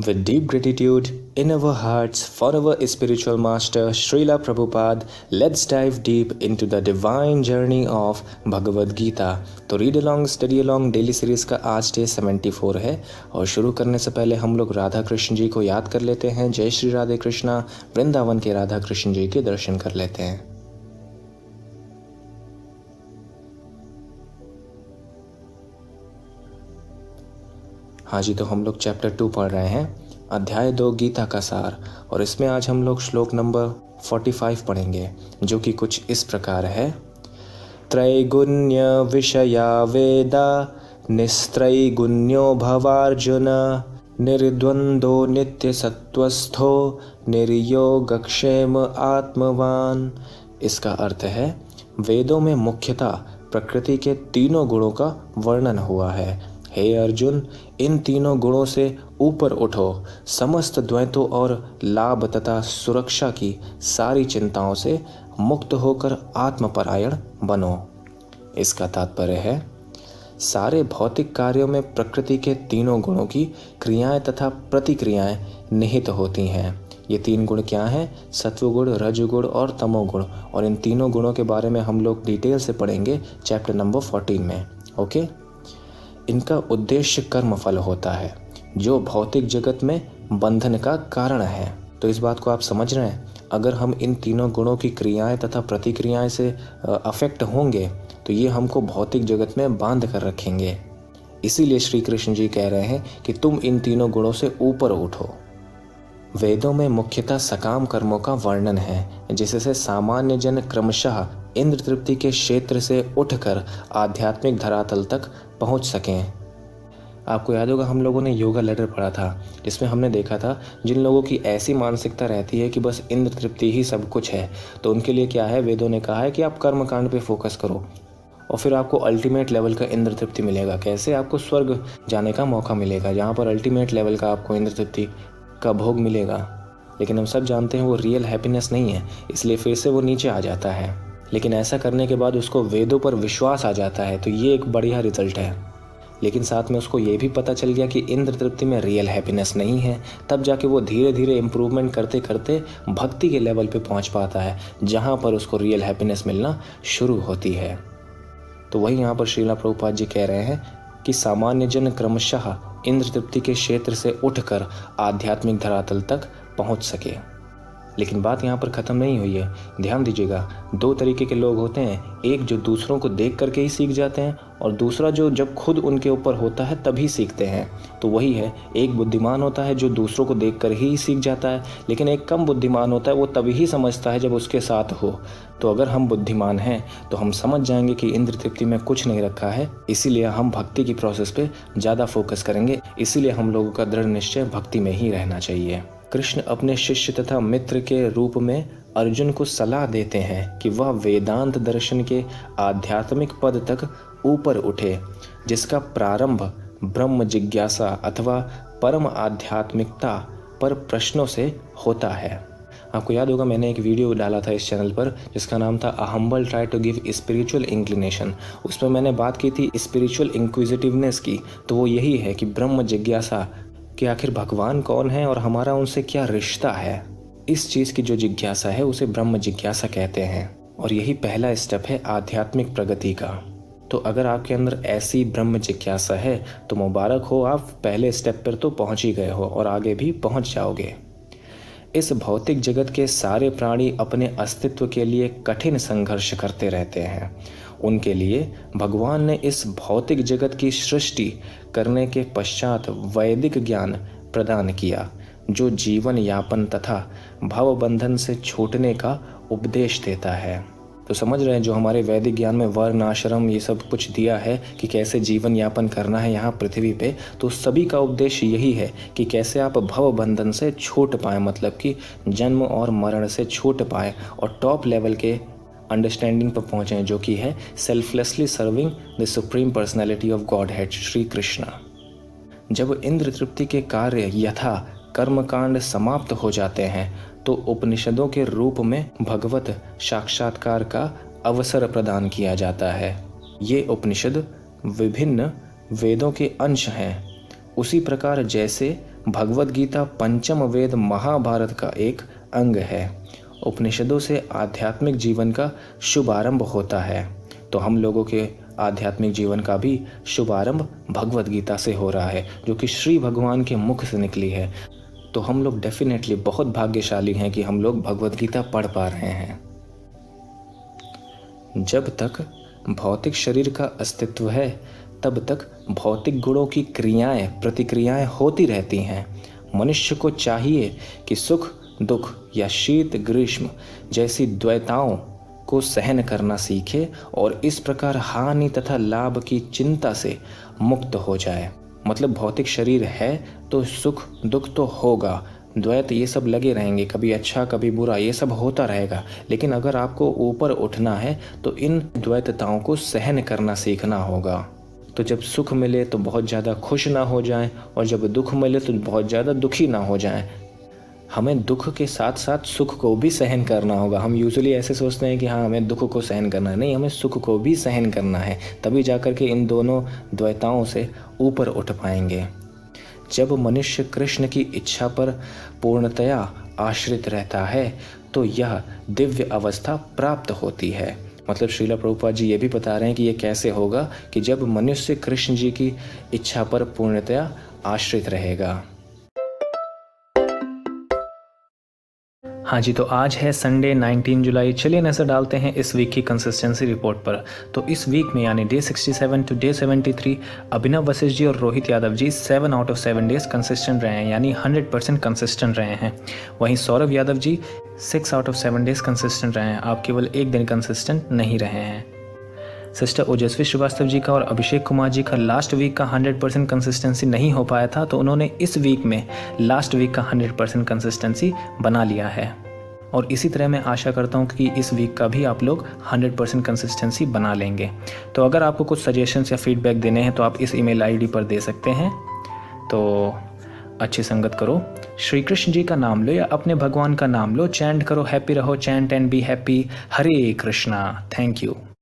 With deep gratitude in our hearts for our spiritual master Srila Prabhupada, let's dive deep into the divine journey of Bhagavad Gita. तो read along study along daily series का आज day 74 है और शुरू करने से पहले हम लोग राधा कृष्ण जी को याद कर लेते हैं। जय श्री राधे कृष्णा। वृंदावन के राधा कृष्ण जी के दर्शन कर लेते हैं। हाँ जी, तो हम लोग चैप्टर 2 पढ़ रहे हैं, अध्याय 2 गीता का सार, और इसमें आज हम लोग श्लोक नंबर 45 पढ़ेंगे, जो कि कुछ इस प्रकार है। त्रैगुण्य विषया वेदा निस्त्रैगुण्यो भवार्जुन निर्द्वंदो नित्य सत्वस्थो निर्योगक्षेम आत्मवान। इसका अर्थ है, वेदों में मुख्यतः प्रकृति के तीनों गुणों का वर्णन हुआ है। हे अर्जुन, इन तीनों गुणों से ऊपर उठो, समस्त द्वैतों और लाभ तथा सुरक्षा की सारी चिंताओं से मुक्त होकर आत्मपरायण बनो। इसका तात्पर्य है, सारे भौतिक कार्यों में प्रकृति के तीनों गुणों की क्रियाएं तथा प्रतिक्रियाएं निहित होती हैं। ये तीन गुण क्या हैं? सत्वगुण, रजोगुण और तमोगुण। और इन तीनों गुणों के बारे में हम लोग डिटेल से पढ़ेंगे चैप्टर नंबर 14 में। ओके। इनका उद्देश्य कर्म फल होता है, जो भौतिक जगत में बंधन का कारण है। तो इस बात को आप समझ रहे हैं, अगर हम इन तीनों गुणों की क्रियाएं तथा प्रतिक्रियाएं से अफेक्ट होंगे तो ये हमको भौतिक जगत में बांध कर रखेंगे। इसीलिए श्री कृष्ण जी कह रहे हैं कि तुम इन तीनों गुणों से ऊपर उठो। वेदों में मुख्यतः सकाम कर्मों का वर्णन है, जिससे सामान्य जन क्रमशः इंद्र तृप्ति के क्षेत्र से उठकर आध्यात्मिक धरातल तक पहुंच सकें। आपको याद होगा, हम लोगों ने योगा लेटर पढ़ा था, जिसमें हमने देखा था जिन लोगों की ऐसी मानसिकता रहती है कि बस इंद्र तृप्ति ही सब कुछ है, तो उनके लिए क्या है, वेदों ने कहा है कि आप कर्म कांड पे फोकस करो और फिर आपको अल्टीमेट लेवल का इंद्र तृप्ति मिलेगा। कैसे? आपको स्वर्ग जाने का मौका मिलेगा, जहाँ पर अल्टीमेट लेवल का आपको इंद्र तृप्ति का भोग मिलेगा। लेकिन हम सब जानते हैं वो रियल हैप्पीनेस नहीं है, इसलिए फिर से वो नीचे आ जाता है। लेकिन ऐसा करने के बाद उसको वेदों पर विश्वास आ जाता है, तो ये एक बढ़िया रिजल्ट है। लेकिन साथ में उसको ये भी पता चल गया कि इंद्र तृप्ति में रियल हैप्पीनेस नहीं है, तब जाके वो धीरे धीरे इम्प्रूवमेंट करते करते भक्ति के लेवल पे पहुंच पाता है, जहां पर उसको रियल हैप्पीनेस मिलना शुरू होती है। तो वही यहाँ पर श्रीला प्रभुपाद जी कह रहे हैं कि सामान्य जन क्रमशः इंद्र तृप्ति के क्षेत्र से उठकर आध्यात्मिक धरातल तक पहुंच सके। लेकिन बात यहाँ पर ख़त्म नहीं हुई है, ध्यान दीजिएगा। दो तरीके के लोग होते हैं, एक जो दूसरों को देख करके ही सीख जाते हैं, और दूसरा जो जब खुद उनके ऊपर होता है तभी सीखते हैं। तो वही है, एक बुद्धिमान होता है जो दूसरों को देख कर ही सीख जाता है, लेकिन एक कम बुद्धिमान होता है, वो तभी ही समझता है जब उसके साथ हो। तो अगर हम बुद्धिमान हैं तो हम समझ जाएंगे कि इंद्र तृप्ति में कुछ नहीं रखा है, इसीलिए हम भक्ति की प्रोसेस पे ज़्यादा फोकस करेंगे। इसीलिए हम लोगों का दृढ़ निश्चय भक्ति में ही रहना चाहिए। कृष्ण अपने शिष्य तथा मित्र के रूप में अर्जुन को सलाह देते हैं कि वह वेदांत दर्शन के आध्यात्मिक पद तक ऊपर उठे, जिसका प्रारंभ ब्रह्म जिज्ञासा अथवा परम आध्यात्मिकता पर प्रश्नों से होता है। आपको याद होगा, मैंने एक वीडियो डाला था इस चैनल पर जिसका नाम था a humble try to give spiritual inclination. उसमें मैंने बात की थी स्पिरिचुअल इंक्विजिटिवनेस की। तो वो यही है कि ब्रह्म जिज्ञासा कि आखिर भगवान कौन है और हमारा उनसे क्या रिश्ता है। इस चीज़ की जो जिज्ञासा है उसे ब्रह्म जिज्ञासा कहते हैं, और यही पहला स्टेप है आध्यात्मिक प्रगति का। तो अगर आपके अंदर ऐसी ब्रह्म जिज्ञासा है तो मुबारक हो, आप पहले स्टेप पर तो पहुंच ही गए हो और आगे भी पहुंच जाओगे। इस भौतिक जगत के सारे प्राणी अपने अस्तित्व के लिए कठिन संघर्ष करते रहते हैं। उनके लिए भगवान ने इस भौतिक जगत की सृष्टि करने के पश्चात वैदिक ज्ञान प्रदान किया, जो जीवन यापन तथा भव बंधन से छूटने का उपदेश देता है। तो समझ रहे हैं, जो हमारे वैदिक ज्ञान में वर्ण आश्रम ये सब कुछ दिया है कि कैसे जीवन यापन करना है यहाँ पृथ्वी पे, तो सभी का उद्देश्य यही है कि कैसे आप भव बंधन से छूट पाएँ, मतलब कि जन्म और मरण से छूट पाएँ और टॉप लेवल के अंडरस्टैंडिंग पर पहुँचें, जो कि है selflessly serving the supreme personality of God head Shri Krishna. जब इंद्र तृप्ति के कार्य यथा कर्मकांड समाप्त हो जाते हैं तो उपनिषदों के रूप में भगवत साक्षात्कार का अवसर प्रदान किया जाता है। ये उपनिषद विभिन्न वेदों के अंश हैं। उसी प्रकार जैसे भगवद गीता पंचम वेद महाभारत का एक अंग है। उपनिषदों से आध्यात्मिक जीवन का शुभारंभ होता है, तो हम लोगों के आध्यात्मिक जीवन का भी शुभारंभ भगवद गीता से हो रहा है, जो कि श्री भगवान के मुख से निकली है। तो हम लोग डेफिनेटली बहुत भाग्यशाली हैं कि हम लोग भगवद गीता पढ़ पा रहे हैं। जब तक भौतिक शरीर का अस्तित्व है, तब तक भौतिक गुणों की क्रियाएं प्रतिक्रियाएं होती रहती हैं। मनुष्य को चाहिए कि सुख दुख या शीत ग्रीष्म जैसी द्वैताओं को सहन करना सीखे और इस प्रकार हानि तथा लाभ की चिंता से मुक्त हो जाए। मतलब भौतिक शरीर है तो सुख दुख तो होगा, द्वैत ये सब लगे रहेंगे, कभी अच्छा कभी बुरा, ये सब होता रहेगा। लेकिन अगर आपको ऊपर उठना है तो इन द्वैतताओं को सहन करना सीखना होगा। तो जब सुख मिले तो बहुत ज़्यादा खुश ना हो जाएं, और जब दुख मिले तो बहुत ज़्यादा दुखी ना हो जाएं। हमें दुख के साथ साथ सुख को भी सहन करना होगा। हम यूजुअली ऐसे सोचते हैं कि हाँ हमें दुख को सहन करना है, नहीं, हमें सुख को भी सहन करना है, तभी जाकर के इन दोनों द्वैताओं से ऊपर उठ पाएंगे। जब मनुष्य कृष्ण की इच्छा पर पूर्णतया आश्रित रहता है तो यह दिव्य अवस्था प्राप्त होती है। मतलब श्रीला प्रभुपाद जी ये भी बता रहे हैं कि ये कैसे होगा, कि जब मनुष्य कृष्ण जी की इच्छा पर पूर्णतया आश्रित रहेगा। हाँ जी, तो आज है संडे 19 जुलाई। चलिए नज़र डालते हैं इस वीक की कंसिस्टेंसी रिपोर्ट पर। तो इस वीक में यानी डे 67 टू डे 73 अभिनव वशिष्ठ जी और Rohit Yadav ji 7 out of 7 days consistent रहे हैं, यानी 100% कंसिस्टेंट रहे हैं। वहीं Saurabh Yadav ji 6 out of 7 days consistent रहे हैं, आप केवल एक दिन कंसिस्टेंट नहीं रहे हैं। सिस्टर ओजस्वी श्रीवास्तव जी का और अभिषेक कुमार जी का लास्ट वीक का 100% कंसिस्टेंसी नहीं हो पाया था, तो उन्होंने इस वीक में लास्ट वीक का 100% कंसिस्टेंसी बना लिया है। और इसी तरह मैं आशा करता हूँ कि इस वीक का भी आप लोग 100% कंसिस्टेंसी बना लेंगे। तो अगर आपको कुछ सजेशंस या फीडबैक देने हैं तो आप इस ईमेल आईडी पर दे सकते हैं। तो अच्छी संगत करो, श्री कृष्ण जी का नाम लो या अपने भगवान का नाम लो, चैंट करो, हैप्पी रहो, chant and be happy. Hare Krishna. Thank you.